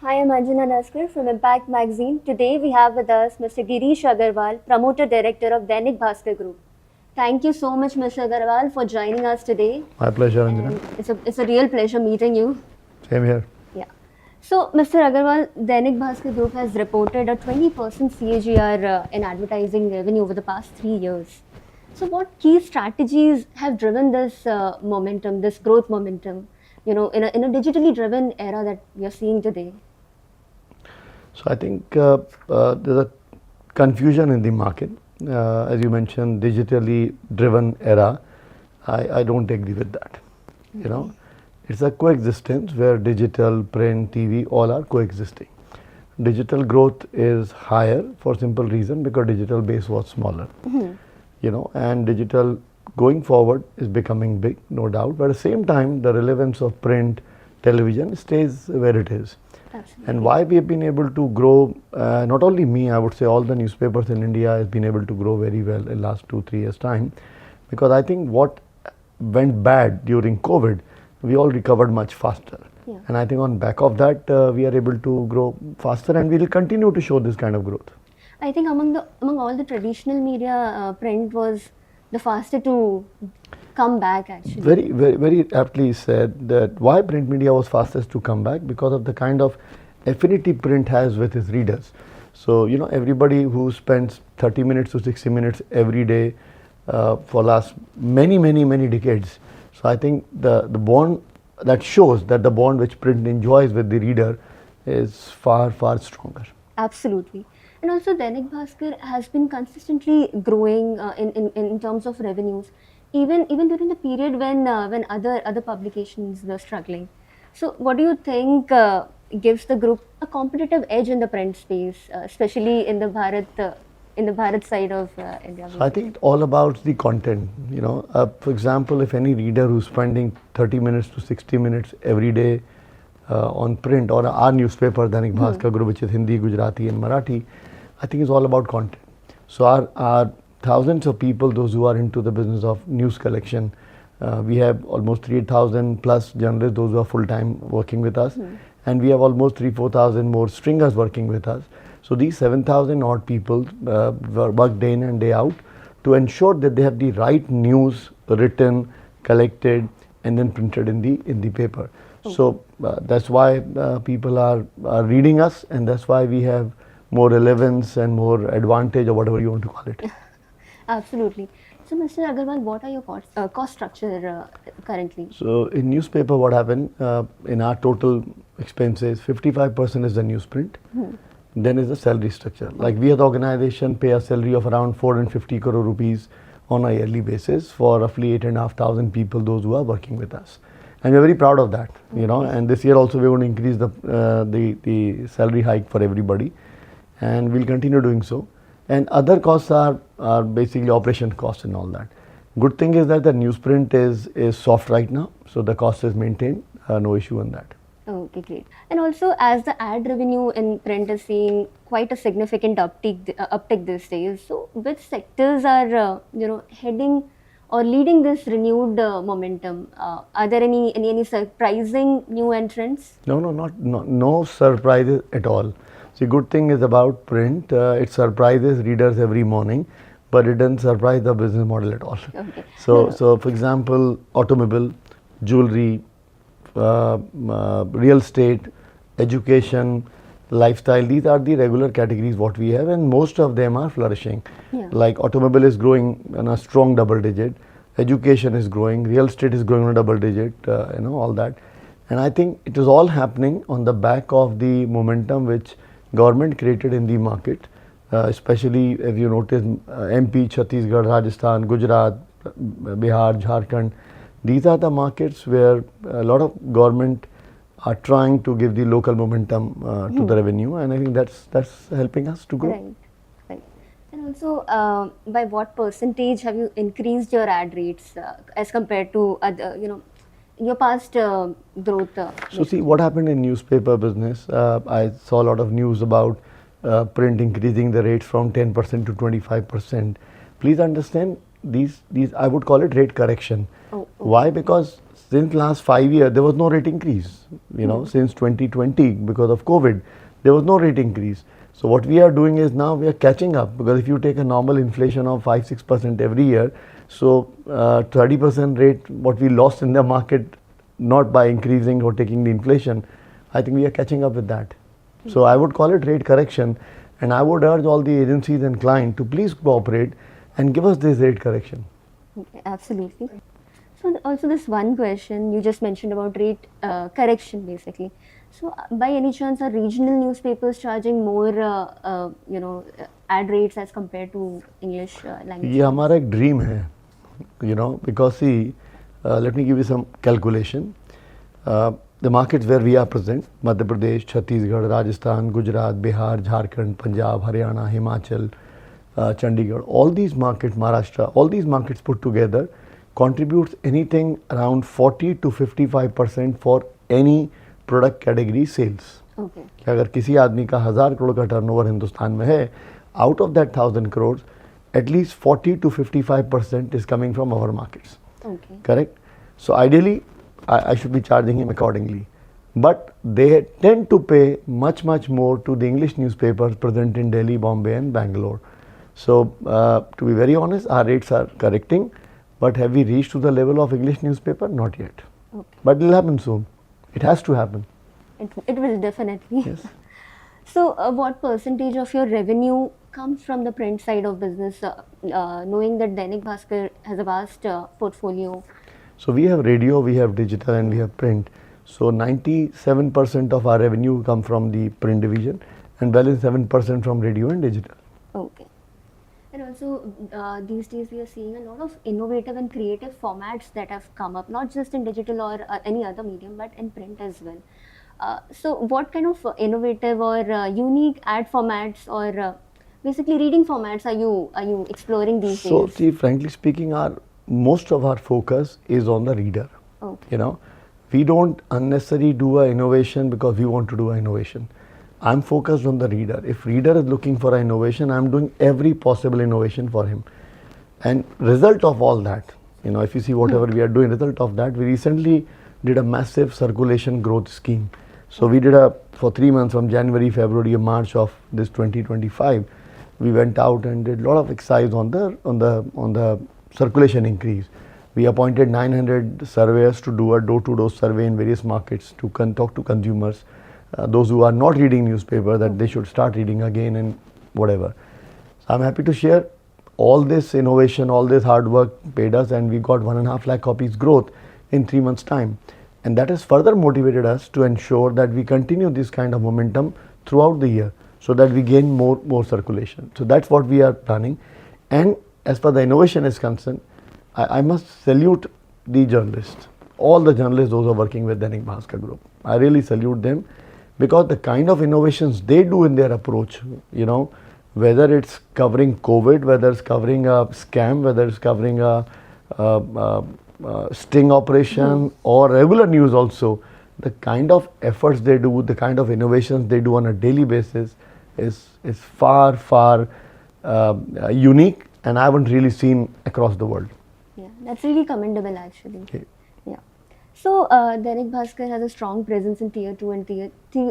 Hi, I'm Anjana Naskar from Impact Magazine. Today we have with us Mr. Girish Agarwal, Promoter Director of Dainik Bhaskar Group. Thank you so much, Mr. Agarwal, for joining us today. My pleasure, Anjana. And it's a real pleasure meeting you. Same here. Yeah. So, Mr. Agarwal, Dainik Bhaskar Group has reported a 20% CAGR in advertising revenue over the past 3 years. So, what key strategies have driven this momentum, this growth momentum, in a digitally driven era that we are seeing today? So I think there's a confusion in the market. As you mentioned, digitally driven era. I don't agree with that. You know, it's a coexistence where digital, print, TV all are coexisting. Digital growth is higher for simple reason because digital base was smaller. You know, and digital going forward is becoming big, no doubt. But at the same time, the relevance of print, television stays where it is. Absolutely. And why we have been able to grow, not only me, I would say all the newspapers in India has been able to grow very well in last 2-3 years time, because I think what went bad during COVID, we all recovered much faster. Yeah. And I think on back of that, we are able to grow faster, and we will continue to show this kind of growth. I think among all the traditional media, print was the faster to come back actually. Very aptly said that why print media was fastest to come back, because of the kind of affinity print has with its readers. So, you know, everybody who spends 30 minutes to 60 minutes every day for last many decades. So I think the bond that shows that the bond which print enjoys with the reader is far stronger. Absolutely. And also Dainik Bhaskar has been consistently growing in terms of revenues, even during the period when other publications were struggling. So what do you think gives the group a competitive edge in the print space, especially in the Bharat side of India? So I think it's all about the content. You know, for example, if any reader who's spending 30 minutes to 60 minutes every day on print or our newspaper, Dainik Bhaskar Group, which is Hindi, Gujarati and Marathi, I think it's all about content. So our thousands of people, those who are into the business of news collection, we have almost 3,000 plus journalists, those who are full-time working with us, and we have almost 3,000-4,000 more stringers working with us. So these 7,000 odd people work day in and day out to ensure that they have the right news written, collected, and then printed in the paper. So that's why people are reading us, and that's why we have more relevance and more advantage, or whatever you want to call it. Absolutely. So, Mr. Agarwal, what are your cost structure currently? So in newspaper, what happened in our total expenses, 55% is the newsprint. Then is the salary structure. Like we as the organization pay a salary of around 450 crore rupees on a yearly basis for roughly 8,500 people, those who are working with us. And we're very proud of that, you know. And this year also we're going to increase the salary hike for everybody, and we'll continue doing so. And other costs are basically operation costs and all that. Good thing is that the newsprint is soft right now, so the cost is maintained, no issue on that. Okay, great. And also, as the ad revenue in print is seeing quite a significant uptick these days, so which sectors are heading or leading this renewed momentum? Are there any surprising new entrants? No surprises at all. See, good thing is about print, it surprises readers every morning, but it doesn't surprise the business model at all. Okay. So for example, automobile, jewelry, real estate, education, lifestyle, these are the regular categories what we have, and most of them are flourishing. Yeah. Like automobile is growing in a strong double digit, education is growing, real estate is growing on a double digit, all that. And I think it is all happening on the back of the momentum which government created in the market, especially if you notice MP, Chhattisgarh, Rajasthan, Gujarat, Bihar, Jharkhand. These are the markets where a lot of government are trying to give the local momentum to the revenue, and I think that's helping us to grow. Right. And also, by what percentage have you increased your ad rates as compared to other, your past growth? So see, what happened in newspaper business, I saw a lot of news about print increasing the rates from 10% to 25%. Please understand, these I would call it rate correction. Oh. Why? Because since last 5 years, there was no rate increase. Since 2020, because of COVID, there was no rate increase. So what we are doing is now we are catching up, because if you take a normal inflation of 5-6% every year, so 30% rate what we lost in the market, not by increasing or taking the inflation, I think we are catching up with that. So I would call it rate correction, and I would urge all the agencies and clients to please cooperate and give us this rate correction. Okay, absolutely. So also this one question you just mentioned about rate correction basically. So by any chance are regional newspapers charging more, ad rates as compared to English language? ये हमारा एक dream है, because see, let me give you some calculation. The markets where we are present, Madhya Pradesh, Chhattisgarh, Rajasthan, Gujarat, Bihar, Jharkhand, Punjab, Haryana, Himachal, Chandigarh, all these markets, Maharashtra, all these markets put together contributes anything around 40 to 55% for any product category sales. Okay. कि अगर किसी आदमी का 1000 करोड़ का turnover Hindustan में है, out of that 1000 crores, at least 40 to 55% is coming from our markets. Okay. Correct? So ideally, I should be charging him accordingly. But they tend to pay much, much more to the English newspapers present in Delhi, Bombay and Bangalore. So to be very honest, our rates are correcting, but have we reached to the level of English newspaper? Not yet. Okay. But it will happen soon. It has to happen. It will definitely. Yes. So what percentage of your revenue comes from the print side of business, knowing that Dainik Bhaskar has a vast portfolio? So we have radio, we have digital and we have print. So 97% of our revenue come from the print division and balance 7% from radio and digital. Okay. And also these days we are seeing a lot of innovative and creative formats that have come up, not just in digital or any other medium, but in print as well. So what kind of innovative or unique ad formats or basically reading formats are you exploring these days? So see, frankly speaking, most of our focus is on the reader. Okay. We don't unnecessarily do an innovation because we want to do an innovation. I'm focused on the reader. If reader is looking for an innovation, I'm doing every possible innovation for him. And result of all that, if you see whatever we are doing, result of that, we recently did a massive circulation growth scheme. So we did for 3 months from January, February, and March of this 2025, we went out and did a lot of exercise on the circulation increase. We appointed 900 surveyors to do a door-to-door survey in various markets to talk to consumers, those who are not reading newspaper, that they should start reading again and whatever. So I'm happy to share all this innovation, all this hard work paid us, and we got 1.5 lakh copies growth in 3 months time. And that has further motivated us to ensure that we continue this kind of momentum throughout the year so that we gain more circulation. So that's what we are planning. And as far as the innovation is concerned, I must salute the journalists, all the journalists, those who are working with Dainik Bhaskar Group. I really salute them because the kind of innovations they do in their approach, whether it's covering COVID, whether it's covering a scam, whether it's covering a sting operation or regular news also, the kind of efforts they do, the kind of innovations they do on a daily basis is far, far unique, and I haven't really seen across the world. Yeah, that's really commendable actually. Okay. Yeah. So Dainik Bhaskar has a strong presence in tier 2 and tier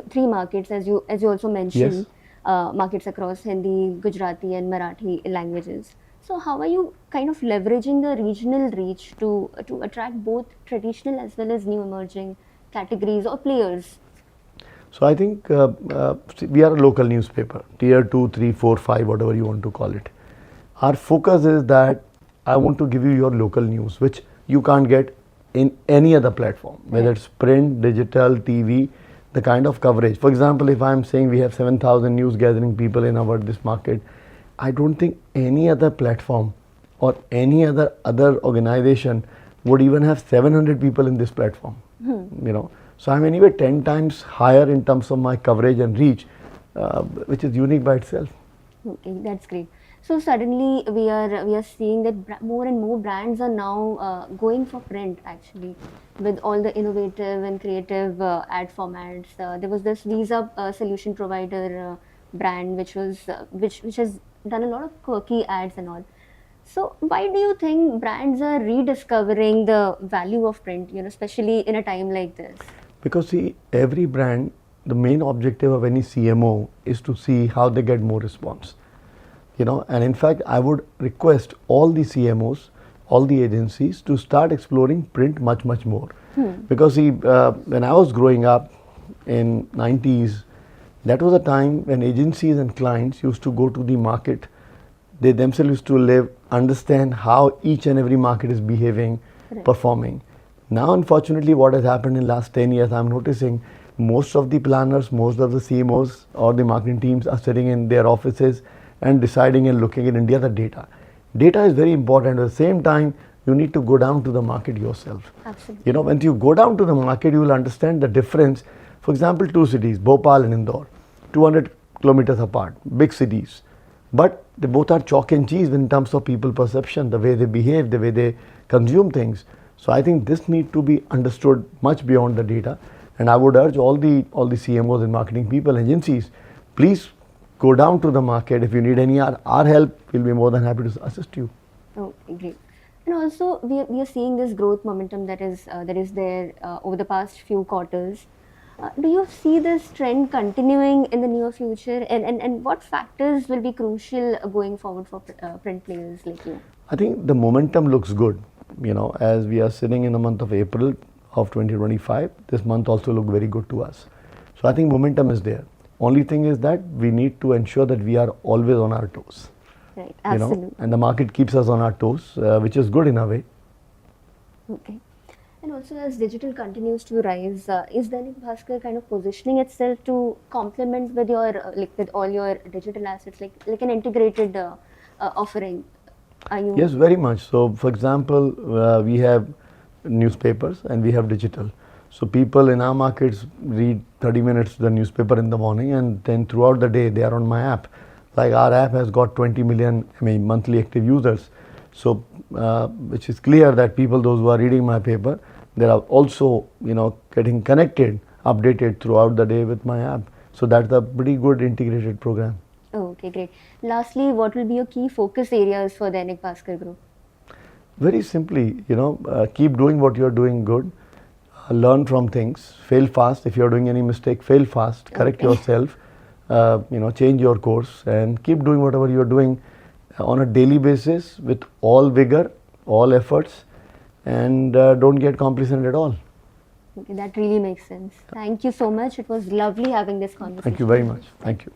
3 markets, as you also mentioned, Yes. markets across Hindi, Gujarati and Marathi languages. So how are you kind of leveraging the regional reach to attract both traditional as well as new emerging categories or players? So I think see, we are a local newspaper, tier 2, 3, 4, 5, whatever you want to call it. Our focus is that I want to give you your local news, which you can't get in any other platform, whether it's print, digital, TV, the kind of coverage. For example, if I'm saying we have 7,000 news gathering people in this market, I don't think any other platform or any other organization would even have 700 people in this platform. So I'm anyway 10 times higher in terms of my coverage and reach, which is unique by itself. Okay, that's great. So suddenly we are seeing that more and more brands are now going for print actually, with all the innovative and creative ad formats. There was this Visa solution provider brand which has done a lot of quirky ads and all. So why do you think brands are rediscovering the value of print, especially in a time like this? Because see, every brand, the main objective of any CMO is to see how they get more response. And in fact, I would request all the CMOs, all the agencies to start exploring print much more. Because see, when I was growing up in 90s, that was a time when agencies and clients used to go to the market. They themselves used to live, understand how each and every market is behaving, performing. Now, unfortunately, what has happened in last 10 years, I'm noticing most of the planners, most of the CMOs or the marketing teams are sitting in their offices and deciding and looking at India the data. Data is very important. At the same time, you need to go down to the market yourself. Absolutely. When you go down to the market, you will understand the difference. For example, two cities, Bhopal and Indore, 200 kilometers apart, big cities. But they both are chalk and cheese in terms of people perception, the way they behave, the way they consume things. So I think this need to be understood much beyond the data. And I would urge all the CMOs and marketing people, agencies, please go down to the market. If you need any our help, we'll be more than happy to assist you. Oh, great. And also, we are seeing this growth momentum that is there over the past few quarters. Do you see this trend continuing in the near future? And what factors will be crucial going forward for print players like you? I think the momentum looks good. As we are sitting in the month of April of 2025, this month also looked very good to us. So I think momentum is there. Only thing is that we need to ensure that we are always on our toes. Right, absolutely. And the market keeps us on our toes, which is good in a way. Okay. And also, as digital continues to rise, is Dainik Bhaskar kind of positioning itself to complement with your with all your digital assets, like an integrated offering? Are you? Yes, very much. So, for example, we have newspapers and we have digital. So people in our markets read 30 minutes the newspaper in the morning, and then throughout the day they are on my app. Like our app has got 20 million monthly active users. So which is clear that people, those who are reading my paper, they are also getting connected, updated throughout the day with my app. So that's a pretty good integrated program. Okay, great. Lastly, what will be your key focus areas for the Dainik Bhaskar Group? Very simply, keep doing what you're doing good. Learn from things, fail fast. If you're doing any mistake, fail fast, correct yourself, change your course, and keep doing whatever you're doing on a daily basis with all vigor, all efforts, and don't get complacent at all. Okay, that really makes sense. Thank you so much. It was lovely having this conversation. Thank you very much. Thank you.